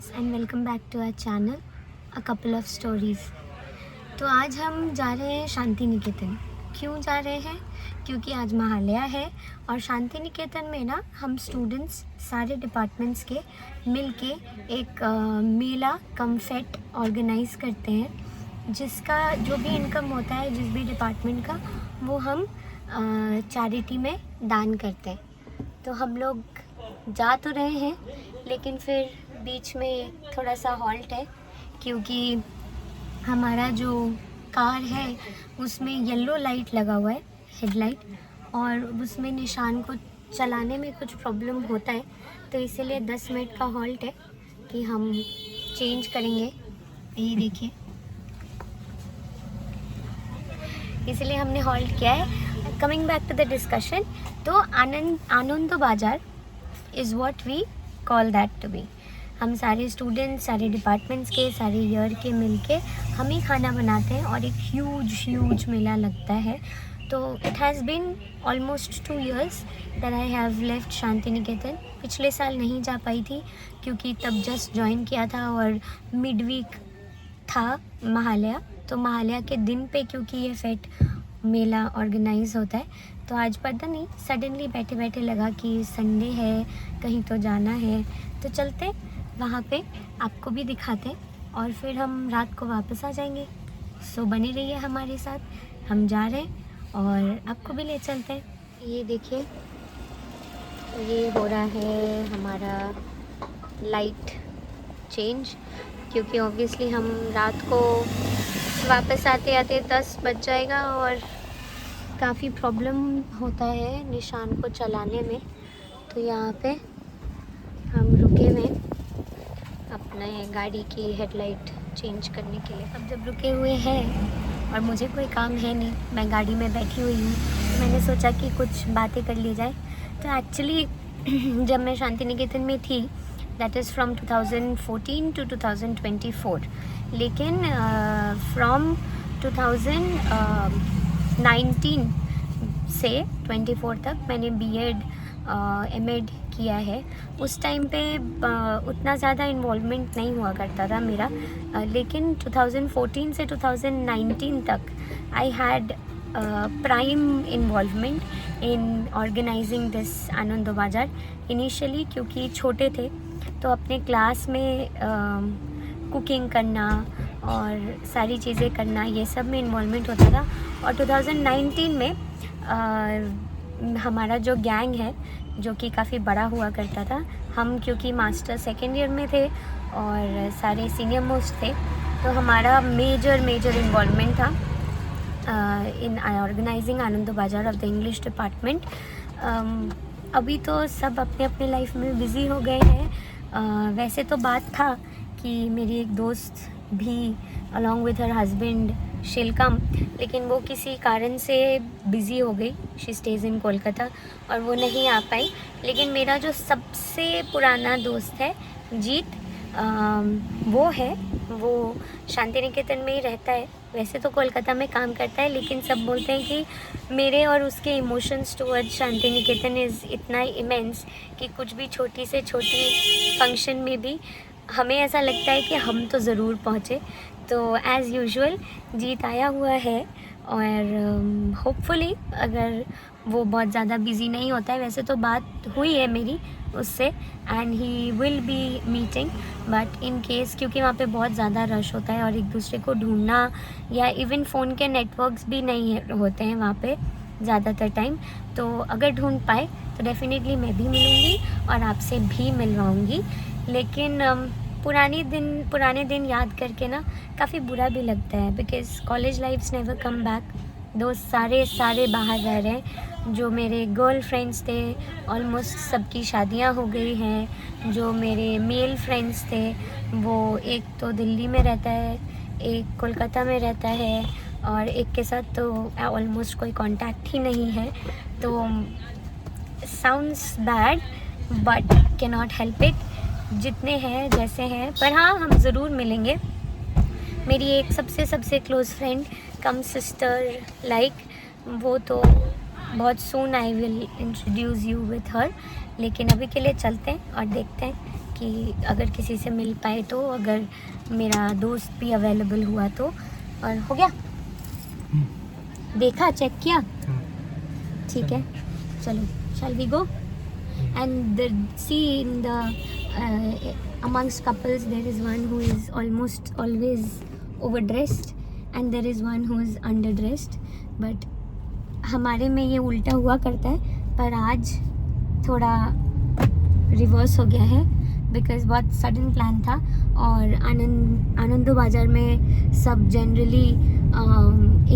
Friends and welcome back to our channel a couple of stories. तो आज हम जा रहे हैं शांति निकेतन। क्यों जा रहे हैं? क्योंकि आज महालया है और शांति निकेतन में ना हम स्टूडेंट्स सारे डिपार्टमेंट्स के मिलके एक मेला कम फेट ऑर्गेनाइज़ करते हैं, जिसका जो भी इनकम होता है जिस भी डिपार्टमेंट का वो हम चैरिटी में दान करते हैं। तो हम लोग जा तो रहे हैं लेकिन फिर बीच में थोड़ा सा हॉल्ट है, क्योंकि हमारा जो कार है उसमें येलो लाइट लगा हुआ है, हेडलाइट, और उसमें निशान को चलाने में कुछ प्रॉब्लम होता है, तो इसीलिए 10 मिनट का हॉल्ट है कि हम चेंज करेंगे। ये देखिए, इसलिए हमने हॉल्ट किया है। Coming back to the discussion, तो Anand Bazaar is what we call that to be. हम सारे स्टूडेंट्स, सारे डिपार्टमेंट्स के, सारे ईयर के मिलके हम ही खाना बनाते हैं और एक ह्यूज मेला लगता है। तो it has been almost 2 years that I have left Shanti Niketan. पिछले साल नहीं जा पाई थी क्योंकि तब जस्ट ज्वाइन किया था और मिड वीक था महालया, तो महालया के दिन पे क्योंकि ये फेट मेला ऑर्गेनाइज होता है, तो आज पता नहीं सडनली बैठे बैठे लगा कि संडे है, कहीं तो जाना है, तो चलते वहाँ पे, आपको भी दिखाते और फिर हम रात को वापस आ जाएंगे। सो बने रहिए हमारे साथ, हम जा रहे हैं और आपको भी ले चलते हैं। ये देखिए, ये हो रहा है हमारा लाइट चेंज, क्योंकि ऑब्वियसली हम रात को वापस आते आते 10 बज जाएगा और काफ़ी प्रॉब्लम होता है निशान को चलाने में। तो यहाँ पे हम रुके हुए अपने गाड़ी की हेडलाइट चेंज करने के लिए। अब जब रुके हुए हैं और मुझे कोई काम है नहीं, मैं गाड़ी में बैठी हुई हूँ, तो मैंने सोचा कि कुछ बातें कर ली जाए। तो एक्चुअली जब मैं शांति निकेतन में थी, दैट इज़ फ्रॉम 2014 टू 2024, लेकिन फ्रॉम 2019 से 24 तक मैंने बीएड एमएड किया है। उस टाइम पे उतना ज़्यादा इन्वॉल्वमेंट नहीं हुआ करता था मेरा, लेकिन 2014 से 2019 तक I had prime involvement in organising this Anand Bazaar. Initially क्योंकि छोटे थे तो अपने क्लास में कुकिंग करना और सारी चीज़ें करना, ये सब में इन्वॉल्वमेंट होता था। और 2019 में हमारा जो गैंग है, जो कि काफ़ी बड़ा हुआ करता था, हम क्योंकि मास्टर सेकेंड ईयर में थे और सारे सीनियर मोस्ट थे, तो हमारा मेजर इन्वॉल्वमेंट था इन ऑर्गेनाइजिंग आनंद बाज़ार ऑफ द इंग्लिश डिपार्टमेंट। अभी तो सब अपने अपने लाइफ में बिज़ी हो गए हैं। वैसे तो बात था कि मेरी एक दोस्त भी along with her husband she'll come, लेकिन वो किसी कारण से बिज़ी हो गई। शी स्टेज इन कोलकाता और वो नहीं आ पाई। लेकिन मेरा जो सबसे पुराना दोस्त है जीत, वो शांति निकेतन में ही रहता है। वैसे तो कोलकाता में काम करता है, लेकिन सब बोलते हैं कि मेरे और उसके emotions toward Shanti Niketan is इतना इमेंस कि कुछ भी छोटी से छोटी फंक्शन में भी हमें ऐसा लगता है कि हम तो ज़रूर पहुँचे। तो एज़ यूजुअल जीत आया हुआ है और होपफुली अगर वो बहुत ज़्यादा बिज़ी नहीं होता है, वैसे तो बात हुई है मेरी उससे and he will be meeting, but in case क्योंकि वहाँ पे बहुत ज़्यादा रश होता है और एक दूसरे को ढूंढना या इवन फ़ोन के नेटवर्क्स भी नहीं होते हैं वहाँ पे ज़्यादातर टाइम, तो अगर ढूंढ पाए तो डेफिनेटली मैं भी मिलूँगी और आपसे भी मिलवाऊँगी। लेकिन पुराने दिन याद करके ना काफ़ी बुरा भी लगता है, because college lifes never come back. दोस्त सारे बाहर रह रहे हैं। जो मेरे गर्ल फ्रेंड्स थे ऑलमोस्ट सबकी शादियां हो गई हैं। जो मेरे मेल फ्रेंड्स थे वो एक तो दिल्ली में रहता है, एक कोलकाता में रहता है और एक के साथ तो ऑलमोस्ट कोई कांटेक्ट ही नहीं है। तो sounds bad but can not help it, जितने हैं जैसे हैं, पर हाँ हम ज़रूर मिलेंगे। मेरी एक सबसे close friend cum sister like, वो तो बहुत soon I will introduce you with her. लेकिन अभी के लिए चलते हैं और देखते हैं कि अगर किसी से मिल पाए तो, अगर मेरा दोस्त भी अवेलेबल हुआ तो। और हो गया, देखा, चेक किया, ठीक है, चलो, shall we go? And see, in the amongst couples there is one who is almost always overdressed and there is one who is underdressed, but हमारे में ये उल्टा हुआ करता है, पर आज थोड़ा रिवर्स हो गया है बिकॉज़ बहुत सडन प्लान था। और आनंदो बाज़ार में सब जनरली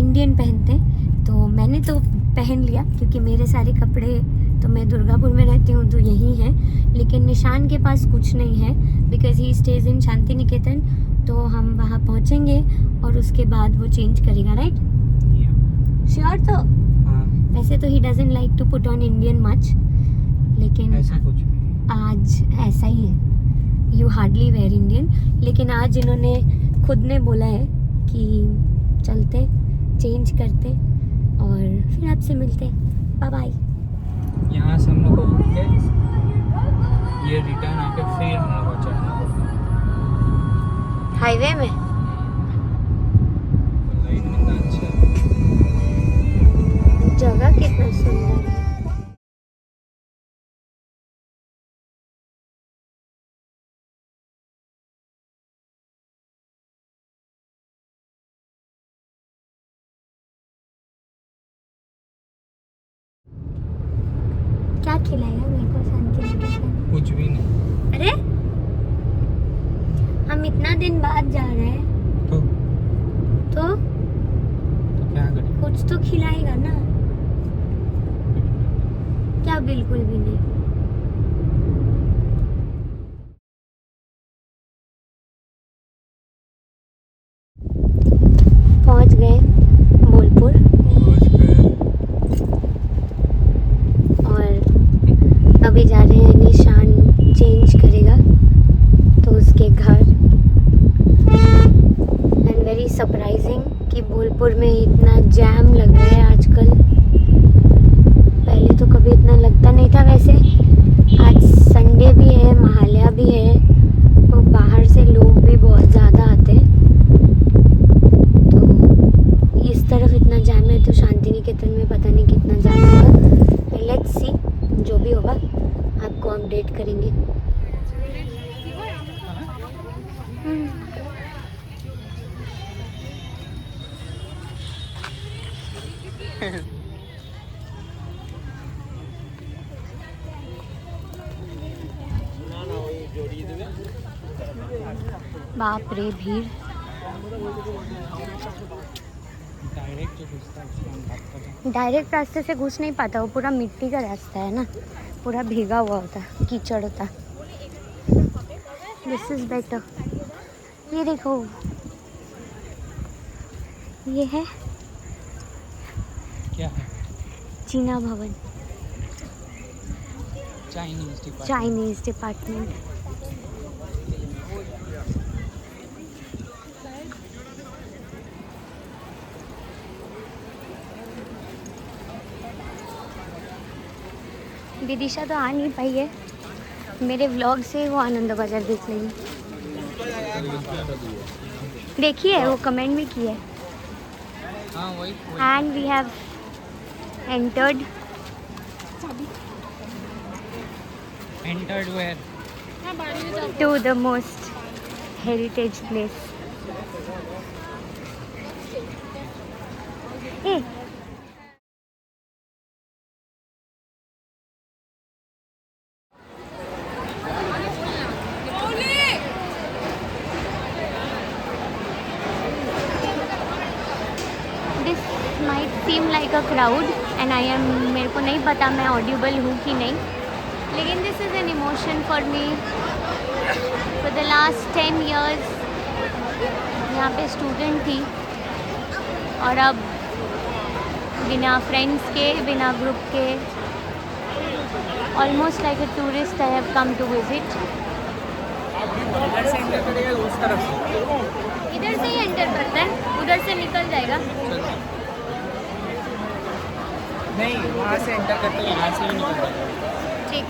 इंडियन पहनते हैं, तो मैंने तो पहन लिया क्योंकि मेरे सारे कपड़े तो, मैं दुर्गापुर में रहती हूँ तो यही हैं, लेकिन निशान के पास कुछ नहीं है बिकॉज़ ही स्टेज इन शांति निकेतन। तो हम वहाँ पहुँचेंगे और उसके बाद वो चेंज करेगा, राइट? श्योर? तो वैसे तो ही doesn't like to put on Indian much, लेकिन ऐसा कुछ आज ऐसा ही है, यू हार्डली वेयर इंडियन। लेकिन आज इन्होंने खुद ने बोला है कि चलते, चेंज करते और फिर आपसे मिलते। Bye bye. यहाँ से हम लोग को उठ के ये रिटर्न आके फिर हम लोग को चढ़ना पड़ता हाईवे में। लाइट कितना अच्छा है, जगह कितना सुंदर है। क्या खिलाएगा मेरे को शांति निकेतन? कुछ भी नहीं। अरे हम इतना दिन बाद जा रहे हैं तो तो क्या करें? कुछ तो खिलाएगा ना। क्या बिल्कुल भी नहीं। पहुंच गए बोलपुर और अभी जा रहे हैं, निशान चेंज करेगा तो उसके घर। एंड वेरी सरप्राइजिंग कि बोलपुर में इतना जैम लग रहा है आजकल, पहले तो कभी इतना लगता नहीं था। वैसे आज संडे भी है, महालया भी है, तो बाहर से लोग भी बहुत ज़्यादा आते हैं, तो इस तरफ इतना जाम है तो शांति निकेतन में पता नहीं कितना जाम होगा। लेट्स सी, जो भी होगा आपको अपडेट करेंगे। बाप रे भीड़। डायरेक्ट रास्ते से घुस नहीं पाता, वो पूरा मिट्टी का रास्ता है ना, पूरा भीगा हुआ होता, कीचड़ होता। This is better. ये देखो, ये है क्या है? चीना भवन, चाइनीज डिपार्टमेंट। विदिशा तो आ नहीं पाई है, मेरे व्लॉग से वो आनंद बाजार देख लेगी। देखी है, वो कमेंट भी की है। हाँ वही। And we have entered where? to the most heritage place. Hey. This might seem like a crowd and I am, मेरे को नहीं पता मैं ऑडिबल हूँ कि नहीं, लेकिन this is an emotion for me. For the last 10 years यहाँ पे स्टूडेंट थी और अब बिना फ्रेंड्स के, बिना ग्रुप के, almost like a tourist I have come to visit. इधर से ही एंटर करता है, उधर से निकल जाएगा। नहीं, वहाँ से एंटर करते हैं, यहाँ से ही निकल जाएगा। ठीक।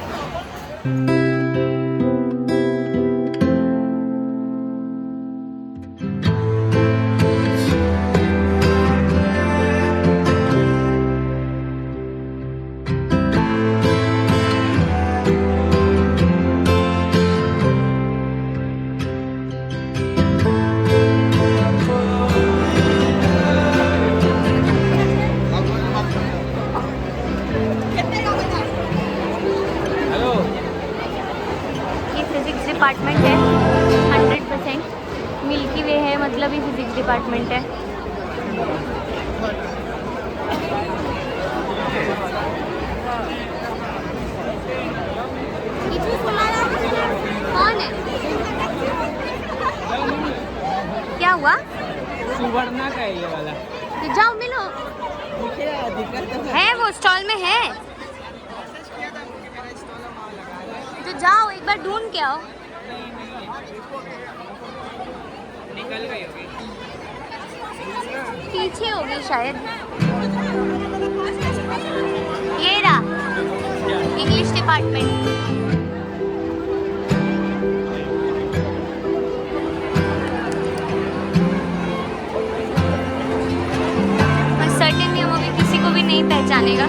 मतलब ही फिजिक्स डिपार्टमेंट है। कौन है? क्या हुआ? सुवर्णा का है ये वाला। तो जाओ मिलो। है वो स्टॉल में है, तो जाओ एक बार ढूंढ के आओ। निकल गई होगी, पीछे होगी शायद। ये रहा इंग्लिश डिपार्टमेंट। सर्टेन है, वो भी किसी को भी नहीं पहचानेगा।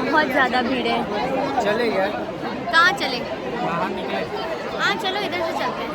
बहुत ज़्यादा भीड़ है। चले यार, कहाँ चले? बाहर निकले। हाँ चलो इधर से चलते हैं।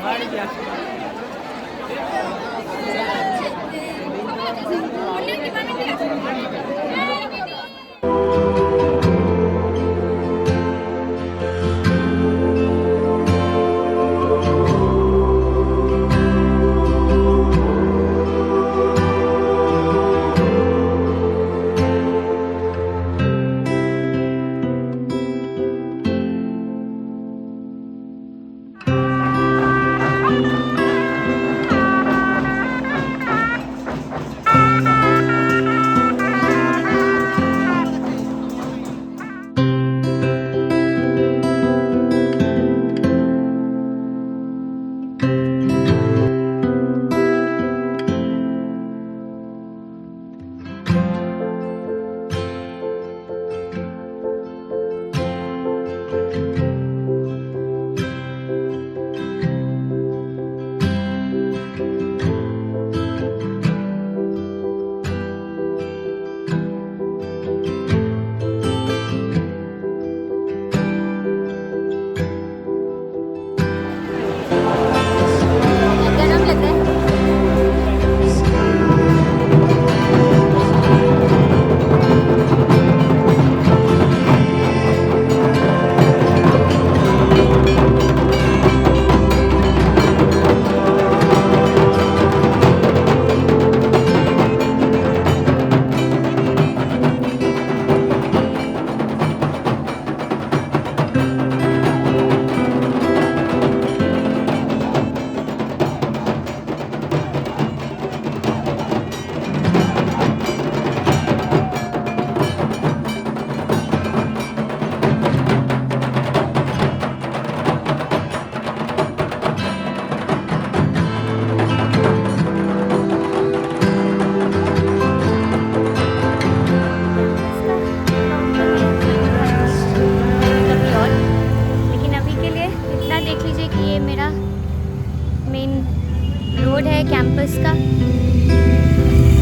कैंपस का,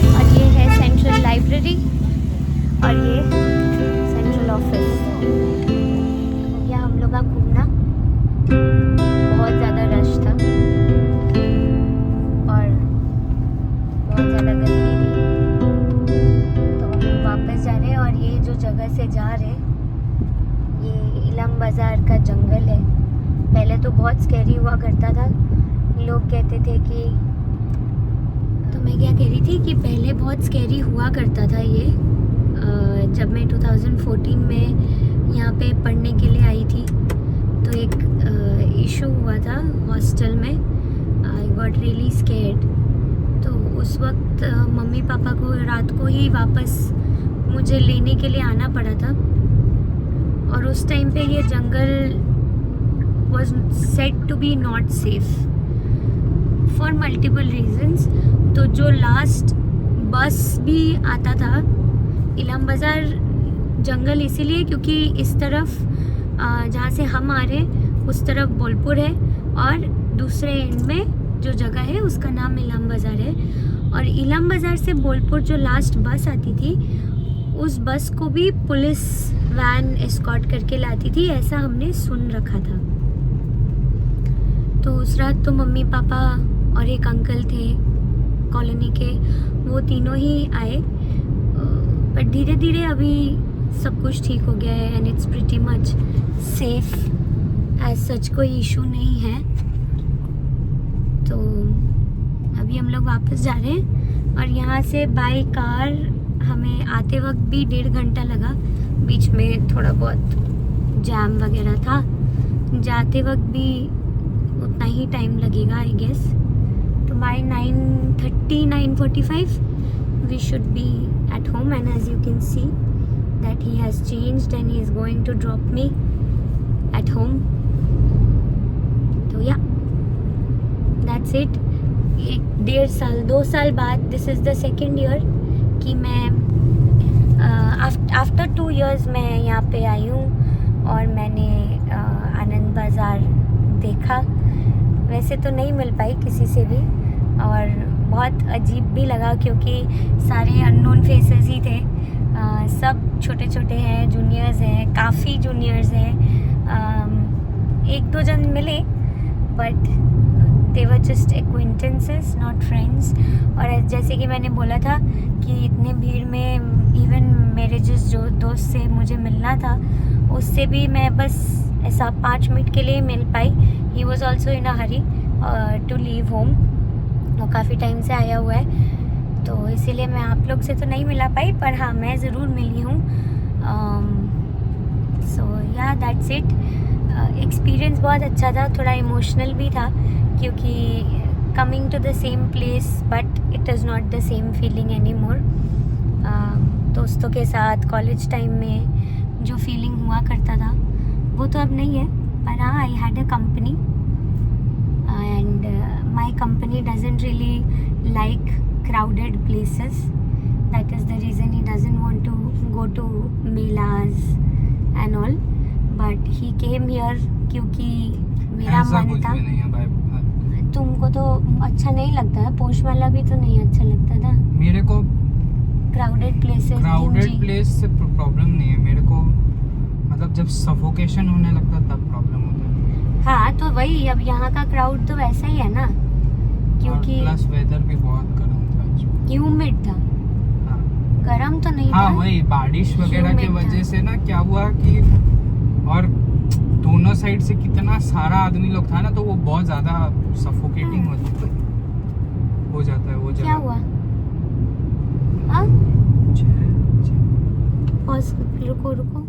और ये है सेंट्रल लाइब्रेरी और ये सेंट्रल ऑफिस। हो गया हम लोग का घूमना। बहुत ज़्यादा रश था और बहुत ज़्यादा गर्मी थी, तो हम लोग वापस जा रहे हैं। और ये जो जगह से जा रहे हैं ये इलम बाज़ार का जंगल है। पहले तो बहुत स्कैरी हुआ करता था, लोग कहते थे कि, तो मैं क्या कह रही थी कि पहले बहुत स्कैरी हुआ करता था ये। जब मैं 2014 में यहाँ पे पढ़ने के लिए आई थी तो एक इशू हुआ था हॉस्टल में। I got really scared. तो उस वक्त मम्मी पापा को रात को ही वापस मुझे लेने के लिए आना पड़ा था, और उस टाइम पे ये जंगल was said to be not safe for multiple reasons। तो जो लास्ट बस भी आता था इलम बाज़ार जंगल इसीलिए क्योंकि इस तरफ जहाँ से हम आ रहे उस तरफ बोलपुर है, और दूसरे एंड में जो जगह है उसका नाम इलम बाज़ार है। और इलम बाज़ार से बोलपुर जो लास्ट बस आती थी उस बस को भी पुलिस वैन एस्कॉर्ट करके लाती थी, ऐसा हमने सुन रखा था। तो उस रात तो मम्मी पापा और एक अंकल थे कॉलोनी के, वो तीनों ही आए। बट धीरे धीरे अभी सब कुछ ठीक हो गया है and it's pretty much safe, as such कोई इशू नहीं है। तो अभी हम लोग वापस जा रहे हैं और यहाँ से बाय कार हमें आते वक्त भी 1.5 घंटा लगा, बीच में थोड़ा बहुत जैम वगैरह था, जाते वक्त भी उतना ही टाइम लगेगा आई गेस। तो by 9:30 9:45 we should be at home, and as you can see that he has changed and he is going to drop me at home. तो yeah, that's it. 1.5 साल 2 साल बाद this is the second year कि मैं after 2 years मैं यहाँ पे आई हूँ और मैंने आनंद बाज़ार देखा। वैसे तो नहीं मिल पाई किसी से भी और बहुत अजीब भी लगा क्योंकि सारे अननोन फेसेस ही थे। सब छोटे छोटे हैं, जूनियर्स हैं, काफ़ी जूनियर्स हैं। 1-2 जन मिले but they were just acquaintances, not friends. और जैसे कि मैंने बोला था कि इतने भीड़ में इवन मेरे जो दोस्त से मुझे मिलना था उससे भी मैं बस ऐसा 5 मिनट के लिए मिल पाई। He was also in a hurry to leave home, वो काफ़ी टाइम से आया हुआ है तो इसीलिए मैं आप लोग से तो नहीं मिला पाई, पर हाँ मैं ज़रूर मिली हूँ। सो या दैट्स इट। एक्सपीरियंस बहुत अच्छा था, थोड़ा इमोशनल भी था क्योंकि coming to the same place but it is not the same feeling any more. दोस्तों के साथ कॉलेज टाइम में जो फीलिंग हुआ करता था वो तो अब नहीं है, पर हाँ I had a company and my company doesn't really like crowded places. That is the reason he doesn't want to go to melas and all, but he came here क्योंकि मेरा मन था। तुमको तो अच्छा नहीं लगता है, पोषमाला भी तो नहीं अच्छा लगता था मेरे को। क्राउडेड प्लेस से प्रॉब्लम नहीं है मेरे को, मतलब जब सफोकेशन होने लगता तब प्रॉब्लम होता है। हाँ तो वही, अब यहाँ का क्राउड तो वैसा ही है ना, क्योंकि प्लस वेदर भी बहुत गर्म था, ह्यूमिड था। हाँ। गर्म तो नहीं हाँ था, वही बारिश वगैरह की humid वजह था। से ना क्या हुआ कि और दोनों साइड से कितना सारा आदमी लोग था ना तो वो बहुत ज्यादा सफोकेटिंग हो जाता है वो जगह। क्या हुआ? हाँ? पॉज, रुको रुको।